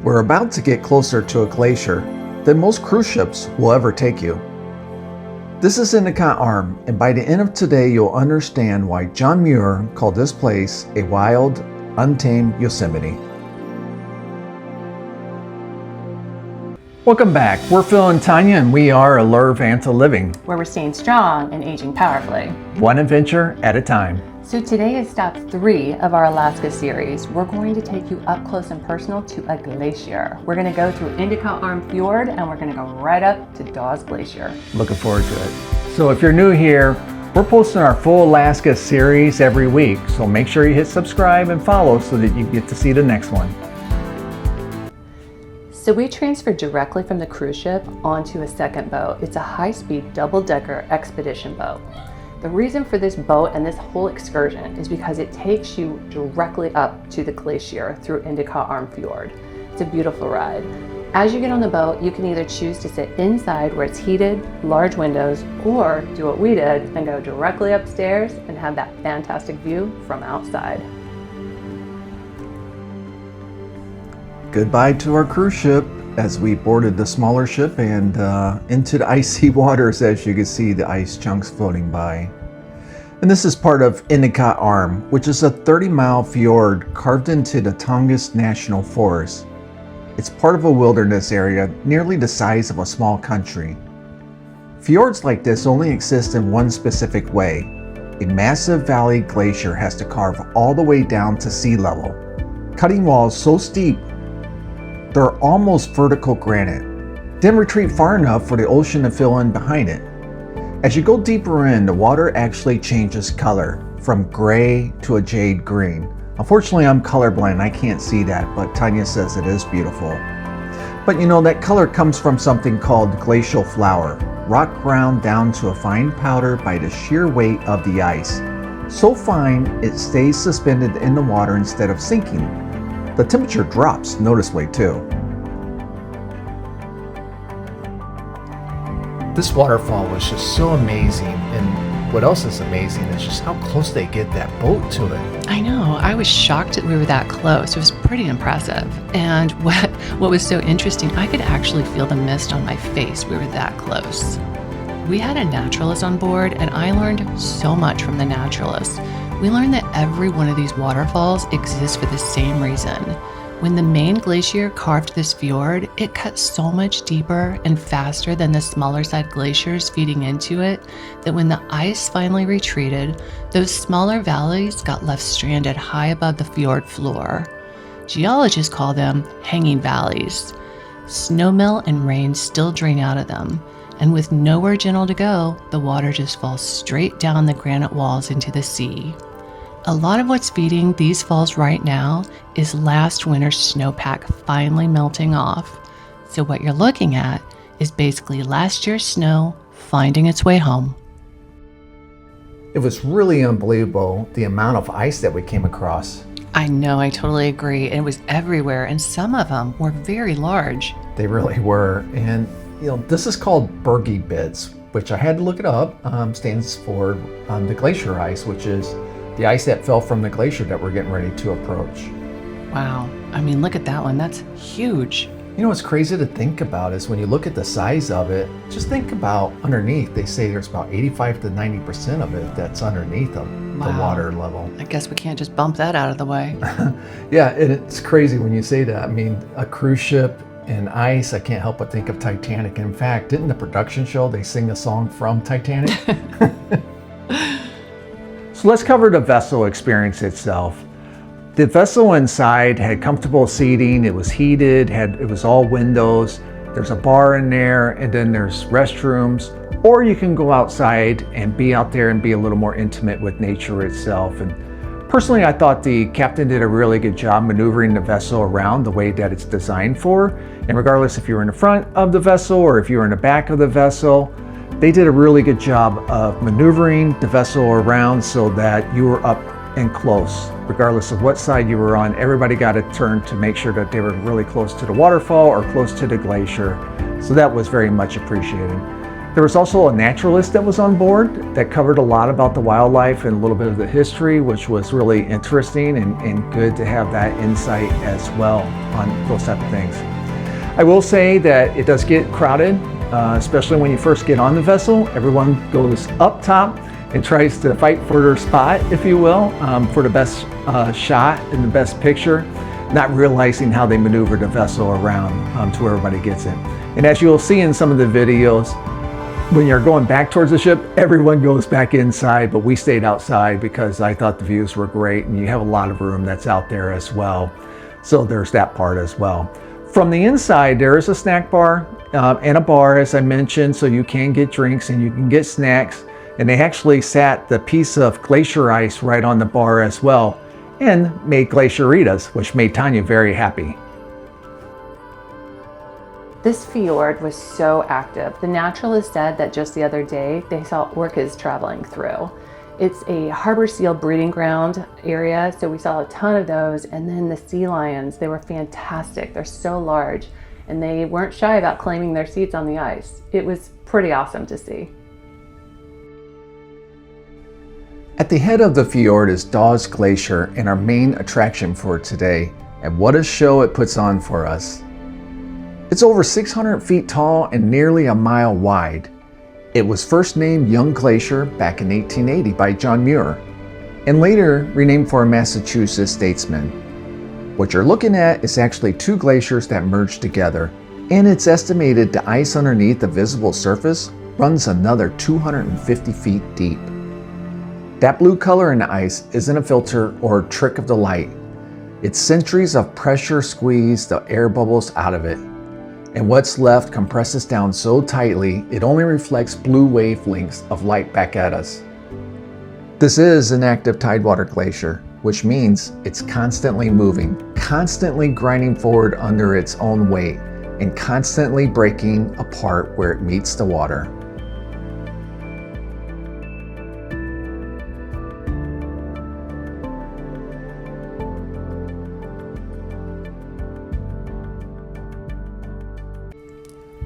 We're about to get closer to a glacier than most cruise ships will ever take you. This is Endicott Arm, and by the end of today you'll understand why John Muir called this place a wild, untamed Yosemite. Welcome back. We're Phil and Tanya, and we are Alurvanta Living, where we're staying strong and aging powerfully. One adventure at a time. So today is stop 3 of our Alaska series. We're going to take you up close and personal to a glacier. We're going to go through Endicott Arm Fjord, and we're going to go right up to Dawes Glacier. Looking forward to it. So if you're new here, we're posting our full Alaska series every week. So make sure you hit subscribe and follow so that you get to see the next one. So we transferred directly from the cruise ship onto a second boat. It's a high-speed double-decker expedition boat. The reason for this boat and this whole excursion is because it takes you directly up to the glacier through Endicott Arm Fjord. It's a beautiful ride. As you get on the boat, you can either choose to sit inside where it's heated, large windows, or do what we did and go directly upstairs and have that fantastic view from outside. Goodbye to our cruise ship as we boarded the smaller ship and into the icy waters. As you can see, the ice chunks floating by. And this is part of Endicott Arm, which is a 30-mile fjord carved into the Tongass National Forest. It's part of a wilderness area nearly the size of a small country. Fjords like this only exist in one specific way. A massive valley glacier has to carve all the way down to sea level, cutting walls so steep they're almost vertical granite, then retreat far enough for the ocean to fill in behind it. As you go deeper in, the water actually changes color from gray to a jade green. Unfortunately, I'm colorblind, I can't see that, but Tanya says it is beautiful. But you know, that color comes from something called glacial flour, rock ground down to a fine powder by the sheer weight of the ice. So fine, it stays suspended in the water instead of sinking. The temperature drops noticeably too. This waterfall was just so amazing, and what else is amazing is just how close they get that boat to it. I know, I was shocked that we were that close. It was pretty impressive. And what was so interesting, I could actually feel the mist on my face. We were that close. We had a naturalist on board, and I learned so much from the naturalist. We learned that every one of these waterfalls exists for the same reason. When the main glacier carved this fjord, it cut so much deeper and faster than the smaller side glaciers feeding into it that when the ice finally retreated, those smaller valleys got left stranded high above the fjord floor. Geologists call them hanging valleys. Snowmelt and rain still drain out of them, and with nowhere gentle to go, the water just falls straight down the granite walls into the sea. A lot of what's feeding these falls right now is last winter's snowpack finally melting off. So what you're looking at is basically last year's snow finding its way home. It was really unbelievable the amount of ice that we came across. I know, I totally agree. It was everywhere, and some of them were very large. They really were. And you know, this is called bergy bits, which I had to look it up, stands for the glacier ice, which is the ice that fell from the glacier that we're getting ready to approach. Wow, I mean, look at that one, that's huge. You know what's crazy to think about is when you look at the size of it, just think about underneath. They say there's about 85 to 90% of it that's underneath the water level. I guess we can't just bump that out of the way. Yeah, and it's crazy when you say that. I mean, a cruise ship and ice, I can't help but think of Titanic. In fact, didn't the production show, they sing a song from Titanic? So let's cover the vessel experience itself. The vessel inside had comfortable seating, it was heated, it was all windows, there's a bar in there, and then there's restrooms, or you can go outside and be out there and be a little more intimate with nature itself. And personally, I thought the captain did a really good job maneuvering the vessel around the way that it's designed for. And regardless if you were in the front of the vessel or if you were in the back of the vessel, they did a really good job of maneuvering the vessel around so that you were up and close. Regardless of what side you were on, everybody got a turn to make sure that they were really close to the waterfall or close to the glacier. So that was very much appreciated. There was also a naturalist that was on board that covered a lot about the wildlife and a little bit of the history, which was really interesting and good to have that insight as well on those type of things. I will say that it does get crowded, especially when you first get on the vessel. Everyone goes up top and tries to fight for their spot, if you will, for the best shot and the best picture, not realizing how they maneuver the vessel around to where everybody gets it. And as you'll see in some of the videos, when you're going back towards the ship, everyone goes back inside, but we stayed outside because I thought the views were great, and you have a lot of room that's out there as well. So there's that part as well. From the inside, there is a snack bar and a bar, as I mentioned, so you can get drinks and you can get snacks. And they actually sat the piece of glacier ice right on the bar as well and made glacieritas, which made Tanya very happy. This fjord was so active. The naturalist said that just the other day they saw orcas traveling through. It's a harbor seal breeding ground area, so we saw a ton of those. And then the sea lions, they were fantastic. They're so large, and they weren't shy about claiming their seats on the ice. It was pretty awesome to see. At the head of the fjord is Dawes Glacier, and our main attraction for today, and what a show it puts on for us. It's over 600 feet tall and nearly a mile wide. It was first named Young Glacier back in 1880 by John Muir, and later renamed for a Massachusetts statesman. What you're looking at is actually two glaciers that merged together, and it's estimated the ice underneath the visible surface runs another 250 feet deep. That blue color in the ice isn't a filter or a trick of the light. It's centuries of pressure squeeze the air bubbles out of it. And what's left compresses down so tightly, it only reflects blue wavelengths of light back at us. This is an active tidewater glacier, which means it's constantly moving, constantly grinding forward under its own weight, and constantly breaking apart where it meets the water.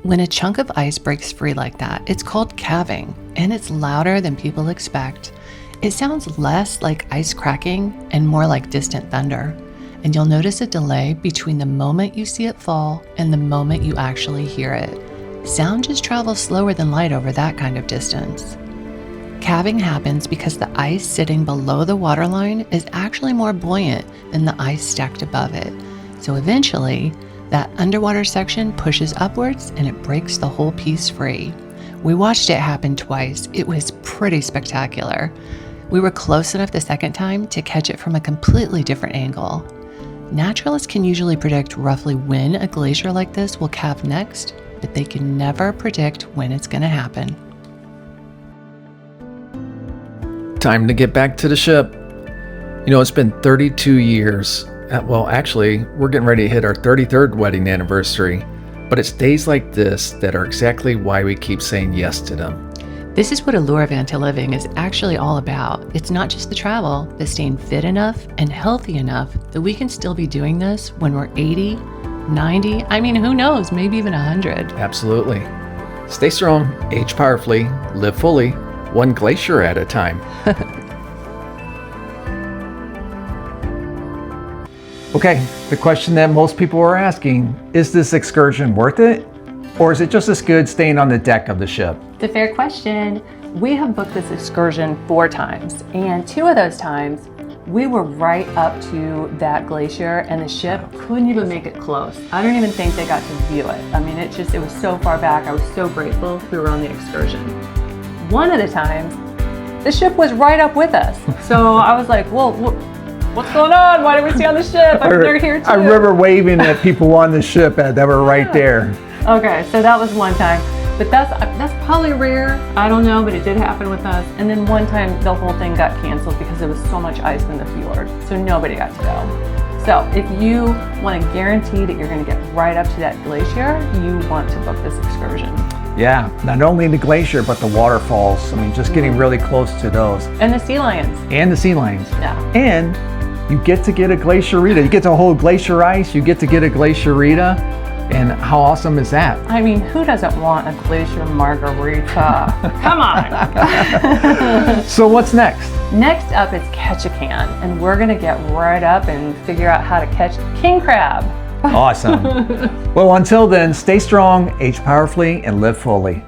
When a chunk of ice breaks free like that, it's called calving, and it's louder than people expect. It sounds less like ice cracking and more like distant thunder. And you'll notice a delay between the moment you see it fall and the moment you actually hear it. Sound just travels slower than light over that kind of distance. Calving happens because the ice sitting below the waterline is actually more buoyant than the ice stacked above it. So eventually, that underwater section pushes upwards and it breaks the whole piece free. We watched it happen twice. It was pretty spectacular. We were close enough the second time to catch it from a completely different angle. Naturalists can usually predict roughly when a glacier like this will calve next, but they can never predict when it's going to happen. Time to get back to the ship. You know, it's been 32 years. Well, actually, we're getting ready to hit our 33rd wedding anniversary, but it's days like this that are exactly why we keep saying yes to them. This is what Alurvanta living is actually all about. It's not just the travel, but staying fit enough and healthy enough that we can still be doing this when we're 80, 90, I mean, who knows, maybe even 100. Absolutely. Stay strong, age powerfully, live fully, one glacier at a time. Okay, the question that most people are asking, is this excursion worth it? Or is it just as good staying on the deck of the ship? It's a fair question. We have booked this excursion 4 times, and 2 of those times we were right up to that glacier and the ship couldn't even make it close. I don't even think they got to view it. I mean, it was so far back. I was so grateful we were on the excursion. One of the times, the ship was right up with us. So I was like, well, what's going on? Why did we stay on the ship? They're here too. I remember waving at people on the ship that were right there. Okay, so that was one time. But that's probably rare. I don't know, but it did happen with us. And then one time the whole thing got canceled because there was so much ice in the fjord. So nobody got to go. So if you want to guarantee that you're going to get right up to that glacier, you want to book this excursion. Yeah, not only the glacier, but the waterfalls. I mean, just getting really close to those. And the sea lions. And the sea lions. Yeah. And you get to get a glacierita. You get to hold glacier ice, you get to get a glacierita. And how awesome is that? I mean, who doesn't want a glacier margarita? Come on. So what's next? Next up is Catch a Can, and we're gonna get right up and figure out how to catch king crab. Awesome. Well, until then, stay strong, age powerfully, and live fully.